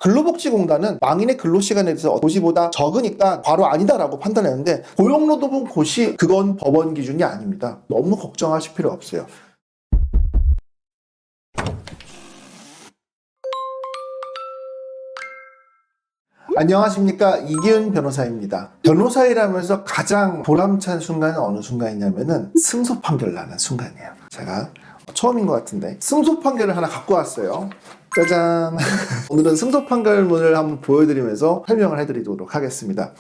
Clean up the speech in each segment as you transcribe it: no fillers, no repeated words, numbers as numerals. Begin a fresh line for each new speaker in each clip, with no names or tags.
근로복지공단은 망인의 근로시간에 대해서 고시보다 적으니까 과로 아니다라고 판단했는데 고용노동부 고시 그건 법원 기준이 아닙니다. 너무 걱정하실 필요 없어요. 안녕하십니까, 이기훈 변호사입니다. 변호사일하면서 가장 보람찬 순간은 어느 순간이냐면은 승소 판결 나는 순간이에요. 제가 처음인 것 같은데 승소 판결을 하나 갖고 왔어요. 짜잔. 오늘은 승소 판결문을 한번 보여드리면서 설명을 해드리도록 하겠습니다.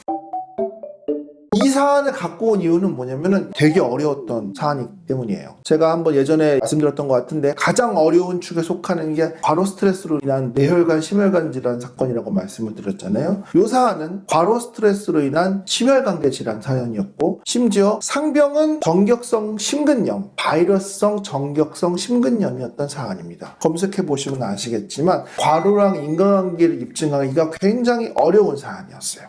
이 사안을 갖고 온 이유는 뭐냐면은 되게 어려웠던 사안이기 때문이에요. 제가 한번 예전에 말씀드렸던 것 같은데 가장 어려운 축에 속하는 게 과로 스트레스로 인한 뇌혈관, 심혈관 질환 사건이라고 말씀을 드렸잖아요. 이 사안은 과로 스트레스로 인한 심혈관계 질환 사연이었고, 심지어 상병은 정격성 심근염, 바이러스성 정격성 심근염이었던 사안입니다. 검색해 보시면 아시겠지만 과로랑 인과관계를 입증하기가 굉장히 어려운 사안이었어요.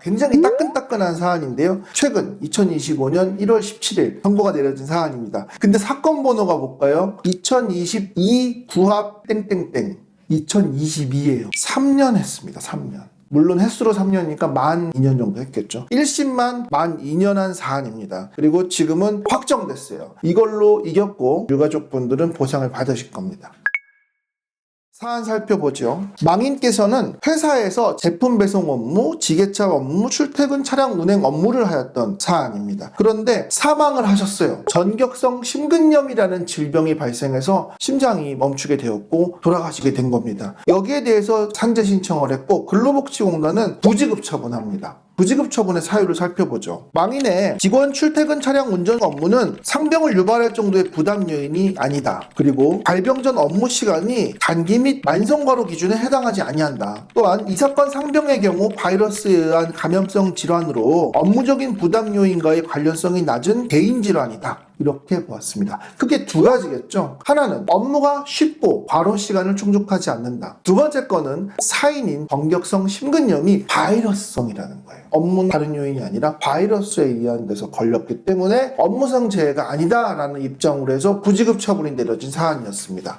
굉장히 따끈따끈한 사안인데요. 최근 2025년 1월 17일 선고가 내려진 사안입니다. 근데 사건 번호가 뭘까요? 2022 구합 땡땡땡 2022예요. 3년 했습니다. 3년. 물론 횟수로 3년이니까 만 2년 정도 했겠죠. 1심만 만 2년 한 사안입니다. 그리고 지금은 확정됐어요. 이걸로 이겼고 유가족분들은 보상을 받으실 겁니다. 사안 살펴보죠. 망인께서는 회사에서 제품 배송 업무, 지게차 업무, 출퇴근 차량 운행 업무를 하였던 사안입니다. 그런데 사망을 하셨어요. 전격성 심근염이라는 질병이 발생해서 심장이 멈추게 되었고 돌아가시게 된 겁니다. 여기에 대해서 산재 신청을 했고 근로복지공단은 부지급 처분합니다. 부지급 처분의 사유를 살펴보죠. 망인의 직원 출퇴근 차량 운전 업무는 상병을 유발할 정도의 부담 요인이 아니다. 그리고 발병 전 업무 시간이 단기 및 만성과로 기준에 해당하지 아니한다. 또한 이 사건 상병의 경우 바이러스에 의한 감염성 질환으로 업무적인 부담 요인과의 관련성이 낮은 개인 질환이다. 이렇게 보았습니다. 크게 두 가지겠죠. 하나는 업무가 쉽고 과로 시간을 충족하지 않는다. 두 번째 거는 사인인 정격성 심근염이 바이러스성이라는 거예요. 업무는 다른 요인이 아니라 바이러스에 의한 데서 걸렸기 때문에 업무상 재해가 아니다라는 입장으로 해서 부지급 처분이 내려진 사안이었습니다.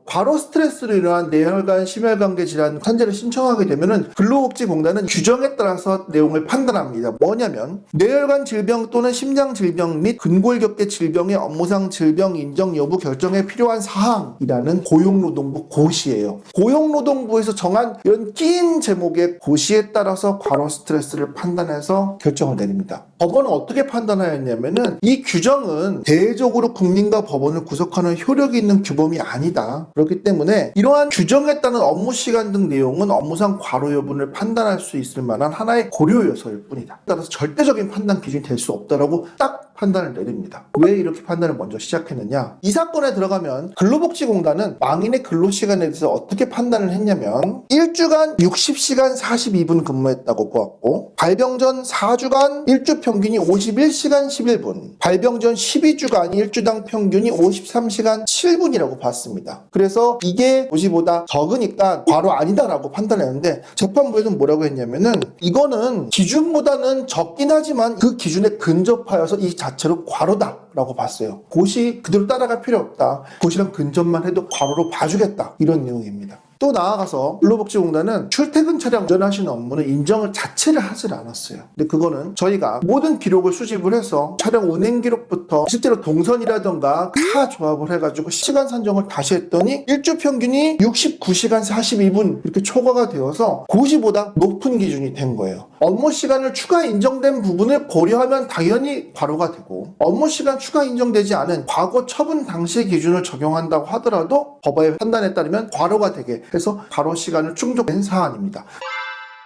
과로 스트레스로 인한 뇌혈관, 심혈관계 질환 산재를 신청하게 되면은 근로복지공단은 규정에 따라서 내용을 판단합니다. 뭐냐면 뇌혈관 질병 또는 심장 질병 및 근골격계 질병의 업무상 질병 인정 여부 결정에 필요한 사항이라는 고용노동부 고시예요. 고용노동부에서 정한 이런 낀 제목의 고시에 따라서 과로 스트레스를 판단해서 결정을 내립니다. 법원은 어떻게 판단하였냐면은 이 규정은 대외적으로 국민과 법원을 구속하는 효력이 있는 규범이 아니다. 그렇기 때문에 이러한 규정에 따른 업무 시간 등 내용은 업무상 과로 여부를 판단할 수 있을 만한 하나의 고려 요소일 뿐이다. 따라서 절대적인 판단 기준이 될 수 없다라고 딱 판단을 내립니다. 왜 이렇게 판단을 먼저 시작했느냐? 이 사건에 들어가면 근로복지공단은 망인의 근로시간에 대해서 어떻게 판단을 했냐면 1주간 60시간 42분 근무했다고 보았고 발병 전 4주간 1주 평균이 51시간 11분 발병 전 12주간 1주당 평균이 53시간 7분이라고 봤습니다. 그래서 이게 고시보다 적으니까 과로 아니다라고 판단했는데 재판부에서는 뭐라고 했냐면은 이거는 기준보다는 적긴 하지만 그 기준에 근접하여서 이 자체로 과로다라고 봤어요. 고시 그대로 따라갈 필요 없다. 고시랑 근접만 해도 과로로 봐주겠다. 이런 내용입니다. 또 나아가서 근로복지공단은 출퇴근 차량 운전하시는 업무는 인정을 자체를 하질 않았어요. 근데 그거는 저희가 모든 기록을 수집을 해서 차량 운행 기록부터 실제로 동선이라던가 다 조합을 해가지고 시간 산정을 다시 했더니 일주 평균이 69시간 42분 이렇게 초과가 되어서 고시보다 높은 기준이 된 거예요. 업무 시간을 추가 인정된 부분을 고려하면 당연히 과로가 되고 업무 시간 추가 인정되지 않은 과거 처분 당시 기준을 적용한다고 하더라도 법원의 판단에 따르면 과로가 되게 해서 과로 시간을 충족된 사안입니다.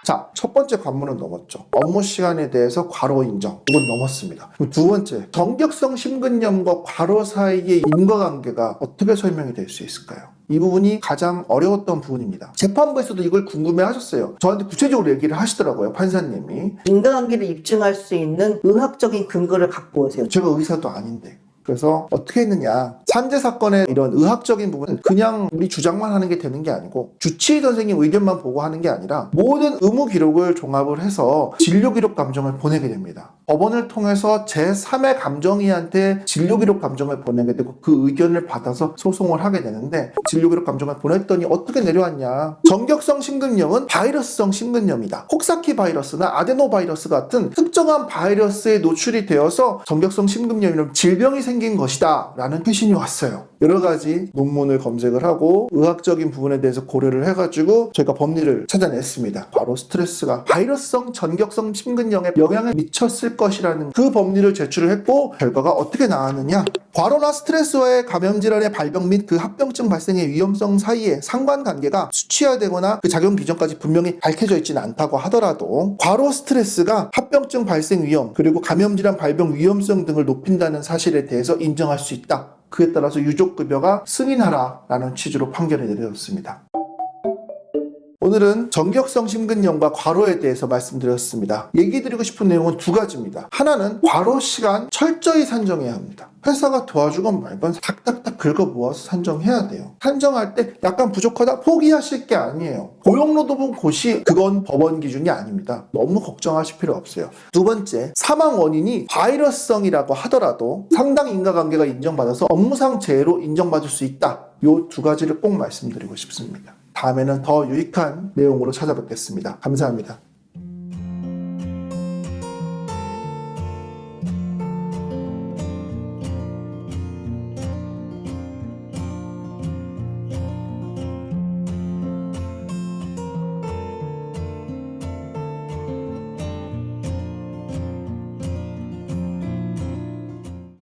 자, 첫 번째 관문은 넘었죠. 업무 시간에 대해서 과로 인정. 이건 넘었습니다. 두 번째, 정격성 심근염과 과로 사이의 인과관계가 어떻게 설명이 될 수 있을까요? 이 부분이 가장 어려웠던 부분입니다. 재판부에서도 이걸 궁금해 하셨어요. 저한테 구체적으로 얘기를 하시더라고요, 판사님이.
인과관계를 입증할 수 있는 의학적인 근거를 갖고 오세요.
제가 의사도 아닌데. 그래서 어떻게 했느냐, 산재 사건의 이런 의학적인 부분은 그냥 우리 주장만 하는 게 되는 게 아니고 주치의 선생님 의견만 보고 하는 게 아니라 모든 의무 기록을 종합을 해서 진료 기록 감정을 보내게 됩니다. 법원을 통해서 제3의 감정이한테 진료기록 감정을 보내게 되고 그 의견을 받아서 소송을 하게 되는데 진료기록 감정을 보냈더니 어떻게 내려왔냐. 전격성 심근염은 바이러스성 심근염이다. 콕사키 바이러스나 아데노바이러스 같은 특정한 바이러스에 노출이 되어서 전격성 심근염이라는 질병이 생긴 것이다 라는 회신이 왔어요. 여러 가지 논문을 검색을 하고 의학적인 부분에 대해서 고려를 해가지고 저희가 법리를 찾아냈습니다. 바로 스트레스가 바이러스성 전격성 심근염에 영향을 미쳤을 것이라는 그 법리를 제출을 했고 결과가 어떻게 나왔느냐. 과로나 스트레스와의 감염질환의 발병 및 그 합병증 발생의 위험성 사이에 상관관계가 수치화되거나 그 작용 기전까지 분명히 밝혀져 있지는 않다고 하더라도 과로 스트레스가 합병증 발생 위험 그리고 감염질환 발병 위험성 등을 높인다는 사실에 대해서 인정할 수 있다. 그에 따라서 유족급여가 승인하라라는 취지로 판결을 내렸습니다. 오늘은 전격성 심근염과 과로에 대해서 말씀드렸습니다. 얘기 드리고 싶은 내용은 두 가지입니다. 하나는 과로 시간 철저히 산정해야 합니다. 회사가 도와주건 말건 탁탁탁 긁어 모아서 산정해야 돼요. 산정할 때 약간 부족하다 포기하실 게 아니에요. 고용노동부 고시 그건 법원 기준이 아닙니다. 너무 걱정하실 필요 없어요. 두 번째, 사망 원인이 바이러스성이라고 하더라도 상당 인과관계가 인정받아서 업무상 재해로 인정받을 수 있다. 이 두 가지를 꼭 말씀드리고 싶습니다. 다음에는 더 유익한 내용으로 찾아뵙겠습니다. 감사합니다.